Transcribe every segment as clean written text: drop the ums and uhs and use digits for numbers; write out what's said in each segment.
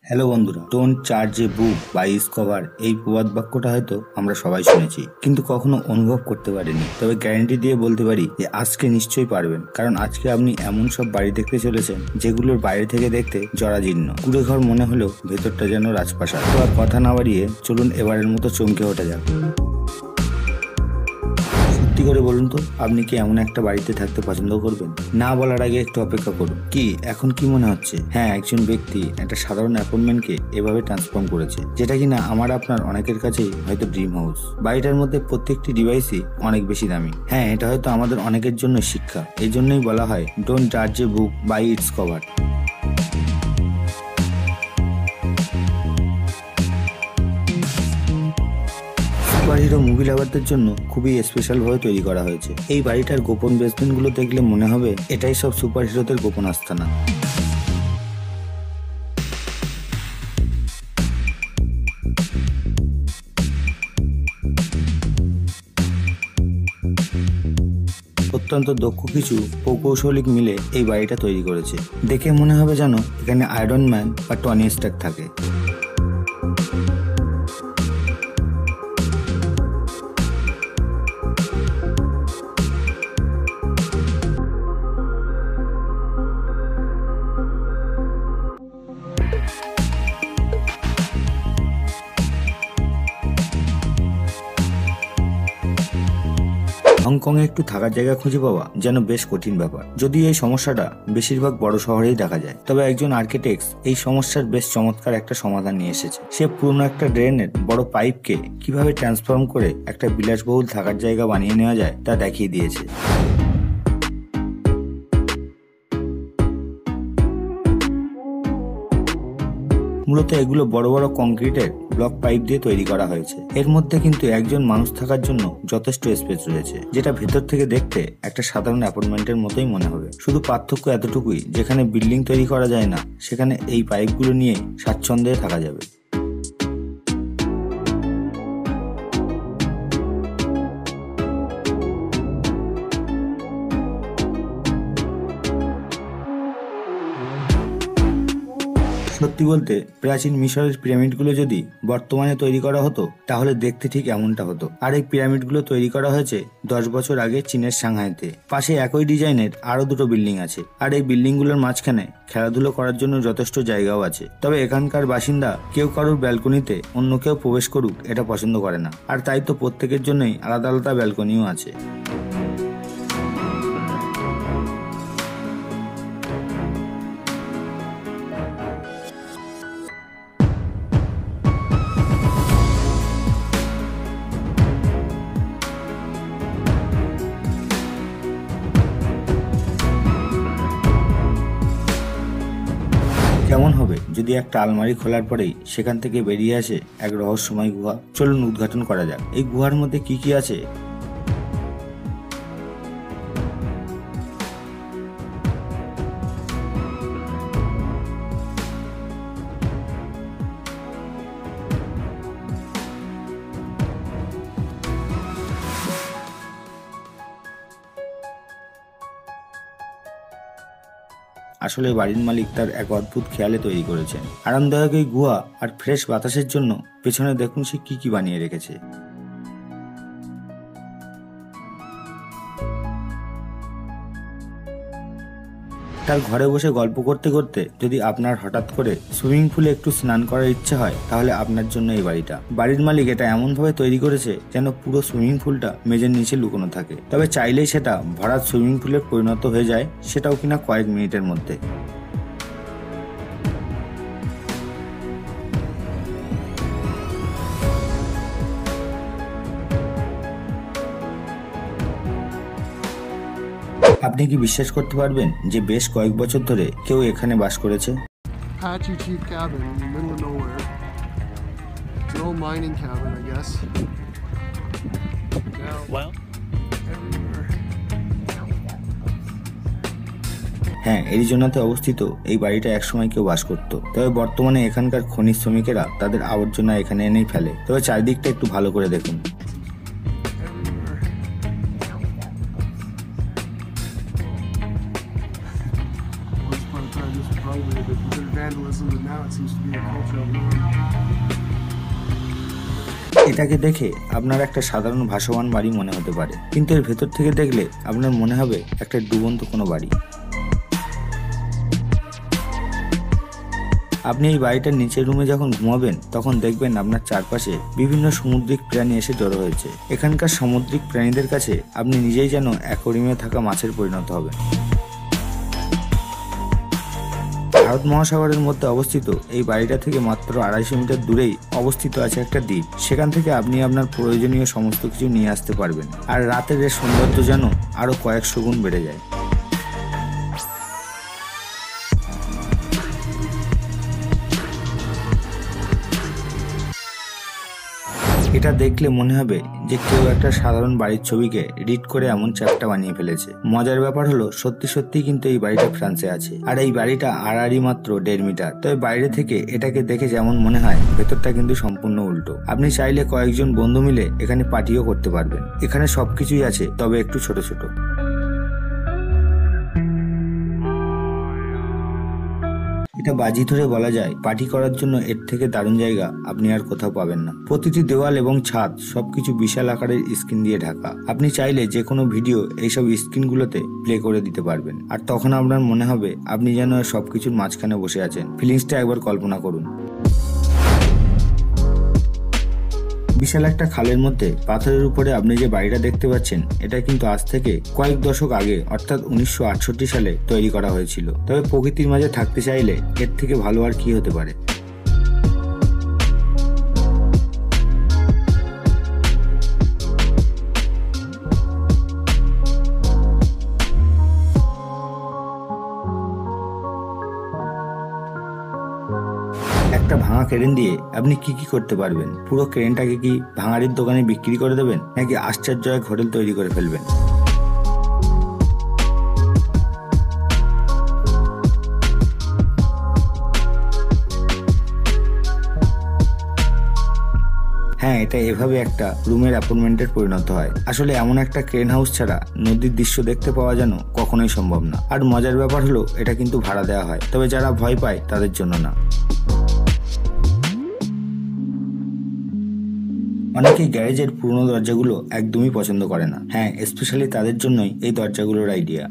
Hello বন্ধুরা, don't judge a book by its cover এই প্রবাদ বাক্যটা হয়তো আমরা সবাই শুনেছি, কিন্তু কখনো অনুভব করতে পারিনি। তবে গ্যারান্টি দিয়ে বলতে পারি যে আজকে নিশ্চয়ই পারবেন, কারণ আজকে আপনি এমন সব বাড়ি দেখতে চলেছেন যেগুলোর বাইরে থেকে দেখতে জরাজীর্ণ, কুড়ে ঘর মনে হলেও ভেতরটা যেন রাজপ্রাসাদ। তো আর কথা না বাড়িয়ে চলুন এবারের মতো চমকে ওঠা যাক। সত্যি করে বলুন তো, আপনি কি এমন একটা বাড়িতে থাকতে পছন্দ করবেন? না বলার আগে একটু অপেক্ষা করুন। কি এখন কি মনে হচ্ছে? হ্যাঁ, একজন ব্যক্তি একটা সাধারণ অ্যাপার্টমেন্টকে এভাবে ট্রান্সফর্ম করেছে, যেটা কিনা আমার আপনার অনেকের কাছেই হয়তো ড্রিম হাউস। বাড়িটার মধ্যে প্রত্যেকটি ডিভাইসই অনেক বেশি দামি। হ্যাঁ, এটা হয়তো আমাদের অনেকের জন্য শিক্ষা। এই জন্যই বলা হয় ডোন্ট জাজ a book by its cover. Superhero movie লাভারদের জন্য খুবই স্পেশাল ভাবে তৈরি করা হয়েছে। এই বাড়িটার গোপন বেসমেন্ট গুলো দেখলে মনে হবে এটাই সব সুপারহিরোদের গোপন আস্তানা। অত্যন্ত দক্ষ কিছু প্রকৌশলিক মিলে এই বাড়িটা তৈরি করেছে। দেখে মনে হবে যেন এখানে আয়রন ম্যান বা টনি স্টার্ক থাকে। হংকং এ একটু থাকার জায়গা খুঁজে পাওয়া যেন বেশ কঠিন ব্যাপার। যদি এই সমস্যাটা বেশিরভাগ বড় শহরেই দেখা যায়, তবে একজন আর্কিটেক্ট এই সমস্যার বেশ চমৎকার একটা সমাধান নিয়ে এসেছে। সে পুরনো একটা ড্রেনের বড় পাইপকে কিভাবে ট্রান্সফর্ম করে একটা বিলাসবহুল থাকার জায়গা বানিয়ে নেওয়া যায় তা দেখিয়ে দিয়েছে। মূলত এগুলো বড় বড় কংক্রিটের ব্লক পাইপ দিয়ে তৈরি করা হয়েছে। এর মধ্যে কিন্তু একজন মানুষ থাকার জন্য যথেষ্ট স্পেস রয়েছে, যেটা ভেতর থেকে দেখতে একটা সাধারণ অ্যাপার্টমেন্টের মতোই মনে হবে। শুধু পার্থক্য এতটুকুই, যেখানে বিল্ডিং তৈরি করা যায় না, সেখানে এই পাইপগুলো নিয়ে স্বাচ্ছন্দ্যে থাকা যাবে। সত্যি বলতে, প্রাচীন মিশরের পিরামিডগুলো যদি বর্তমানে তৈরি করা হতো তাহলে দেখতে ঠিক এমনটা হতো। আর এই পিরামিডগুলো তৈরি করা হয়েছে 10 বছর আগে চীনের সাংহাইতে। পাশে একই ডিজাইনের আরো দুটো বিল্ডিং আছে, আর এই বিল্ডিংগুলোর মাঝখানে খেলাধুলো করার জন্য যথেষ্ট জায়গাও আছে। তবে এখানকার বাসিন্দা কেউ কারোর ব্যালকনিতে অন্য কেউ প্রবেশ করুক এটা পছন্দ করে না, আর তাই তো প্রত্যেকের জন্যই আলাদা আলাদা ব্যালকনিও আছে। কেমন হবে যদি একটা আলমারি খোলার পরেই সেখান থেকে বেরিয়ে আসে এক রহস্যময় গুহা? চলুন উদ্ঘাটন করা যাক। এই গুহার মধ্যে কি কি আছে? আসলে বাড়ির মালিক তার এক অদ্ভুত খেয়ালে তৈরি করেছেন। আরামদায়ক এই গুহা আর ফ্রেশ বাতাসের জন্য পেছনে দেখুন সে কি কি বানিয়ে রেখেছে। তার ঘরে বসে গল্প করতে করতে যদি আপনার হঠাৎ করে সুইমিং পুলে একটু স্নান করার ইচ্ছে হয়, তাহলে আপনার জন্য এই বাড়িটা। বাড়ির মালিক এটা এমন ভাবে তৈরি করেছে যেন পুরো সুইমিং পুলটা মেঝের নিচে লুকোনো থাকে। তবে চাইলেই সেটা ভরাট সুইমিং পুলে পরিণত হয়ে যায়, সেটাও কিনা কয়েক মিনিটের মধ্যে। আপনি কি বিশ্বাস করতে পারবেন যে বেশ কয়েক বছর ধরে কেউ এখানে বাস করেছে? Apache Chief cabin in the middle of nowhere. It's an old mining cabin, I guess. Well, হ্যাঁ, এরিজোনাতে অবস্থিত এই বাড়িটা একসময় কেউ বাস করত। তবে বর্তমানে এখানকার খনিজ শ্রমিকেরা তাদের আবর্জনা এখানে এনেই ফেলে। তবে চারিদিকটা একটু ভালো করে দেখুন। Once upon a time, this was probably a bit of vandalism, but now it seems to be a agricultural land. এটাকে দেখে আপনার একটা সাধারণ ভাসমান বাড়ি মনে হতে পারে, কিন্তু এর ভেতর থেকে দেখলে আপনার মনে হবে একটা ডুবন্ত কোনো বাড়ি। আপনি এই বাড়িটার নিচের রুমে যখন ঘুমাবেন তখন দেখবেন আপনার চারপাশে বিভিন্ন সামুদ্রিক প্রাণী এসে জড়ো হয়েছে। এখানকার সামুদ্রিক প্রাণীদের কাছে আপনি নিজেই যেন অ্যাকোয়ারিয়ামে থাকা মাছের পরিণত হবেন। ভারত মহাসাগরের মধ্যে অবস্থিত এই বাড়িটা থেকে মাত্র 250 মিটার দূরেই অবস্থিত আছে একটা দ্বীপ। সেখান থেকে আপনি আপনার প্রয়োজনীয় সমস্ত কিছু নিয়ে আসতে পারবেন, আর রাতের এর সৌন্দর্য যেন আরো কয়েকশো গুণ বেড়ে যায়। এটা দেখলে মনে হবে যে কেউ একটা সাধারণ বাড়ির ছবিকে রিড করে এমন চ্যাপ্টার বানিয়ে ফেলেছে। মজার ব্যাপার হলো সত্যি সত্যি কিন্তু এই বাড়িটা ফ্রান্সে আছে, আর এই বাড়িটা আড়াআড়ি মাত্র 1.5 মিটার। তবে বাইরে থেকে এটাকে দেখে যেমন মনে হয়, ভেতরটা কিন্তু সম্পূর্ণ উল্টো। আপনি চাইলে কয়েকজন বন্ধু মিলে এখানে পার্টিও করতে পারবেন। এখানে সবকিছুই আছে, তবে একটু ছোট ছোট। এটা বাজি ধরে বলা যায় পার্টি করার জন্য এর থেকে দারুণ জায়গা আপনি আর কোথাও পাবেন না। প্রতিটি দেওয়াল এবং ছাদ সবকিছু বিশাল আকারের স্ক্রিন দিয়ে ঢাকা। আপনি চাইলে যে কোনো ভিডিও এইসব স্ক্রিনগুলোতে প্লে করে দিতে পারবেন, আর তখন আপনার মনে হবে আপনি যেন সবকিছুর মাঝখানে বসে আছেন। ফিলিংসটা একবার কল্পনা করুন। বিশাল একটা খালের মধ্যে পাথরের উপরে আপনি যে বাড়িটা দেখতে পাচ্ছেন, এটা কিন্তু আজ থেকে কয়েক দশক আগে অর্থাৎ 1968 সালে তৈরি করা হয়েছিল। তবে প্রকৃতির মাঝে থাকতে চাইলে এর থেকে ভালো আর কি হতে পারে। একটা ভাঙা ক্রেন দিয়ে আপনি কি কি করতে পারবেন? পুরো ক্রেনটাকে কি ভাঙাড়ির দোকানে বিক্রি করে দেবেন, নাকি আশ্চর্য এক হোটেল তৈরি করে ফেলবেন? হ্যাঁ, এটা এভাবে একটা রুমের অ্যাপার্টমেন্টের পরিণত হয়। আসলে এমন একটা ক্রেন হাউস ছাড়া নদীর দৃশ্য দেখতে পাওয়া যেন কখনোই সম্ভব না। আর মজার ব্যাপার হলো এটা কিন্তু ভাড়া দেওয়া হয়, তবে যারা ভয় পায় তাদের জন্য না। অনেকেই গ্যারেজের পুরনো দরজাগুলো একদমই পছন্দ করে না। হ্যাঁ, স্পেশালি তাদের জন্যই এই দরজাগুলোর আইডিয়া।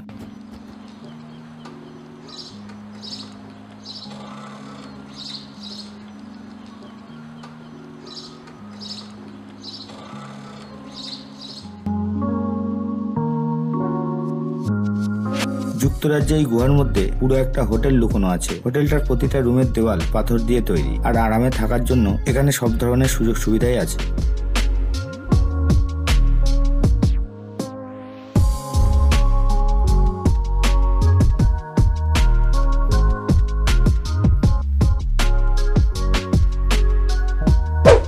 যুক্তরাজ্যে এই গুহার মধ্যে পুরো একটা হোটেল লুকোনো আছে। হোটেলটার প্রতিটা রুমের দেওয়াল পাথর দিয়ে তৈরি, আর আরামে থাকার জন্য এখানে সব ধরনের সুযোগ সুবিধাই আছে।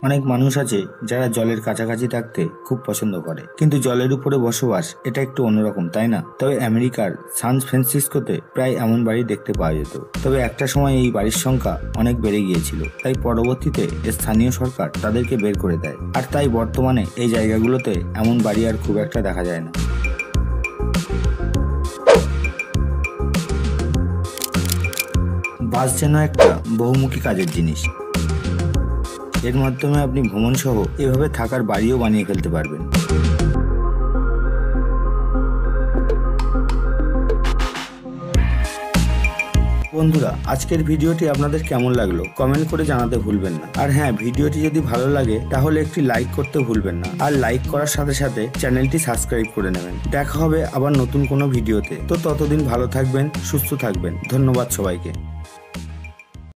অনেক মানুষ আছে যারা জলের কাছাকাছি থাকতে খুব পছন্দ করে, কিন্তু জলের উপরে বসবাস এটা একটু অন্যরকম, তাই না? তবে আমেরিকার সান ফ্রান্সিসকোতে প্রায় এমন বাড়ি দেখতে পাওয়া যেত। তবে একটা সময় এই বাড়ির সংখ্যা অনেক বেড়ে গিয়েছিল, তাই পরবর্তীতে স্থানীয় সরকার তাদেরকে বের করে দেয়। আর তাই বর্তমানে এই জায়গাগুলোতে এমন বাড়ি আর খুব একটা দেখা যায় না। বাস যেন একটা বহুমুখী কাজের জিনিস। এর মাধ্যমে আপনি ভ্রমণ সহ এভাবে থাকার বাড়িও বানিয়ে ফেলতে পারবেন। বন্ধুরা, আজকের ভিডিওটি আপনাদের কেমন লাগলো কমেন্ট করে জানাতে ভুলবেন না। আর হ্যাঁ, ভিডিওটি যদি ভালো লাগে তাহলে একটি লাইক করতে ভুলবেন না, আর লাইক করার সাথে সাথে চ্যানেলটি সাবস্ক্রাইব করে নেবেন। দেখা হবে আবার নতুন কোনো ভিডিওতে। তো ততদিন ভালো থাকবেন, সুস্থ থাকবেন। ধন্যবাদ সবাইকে।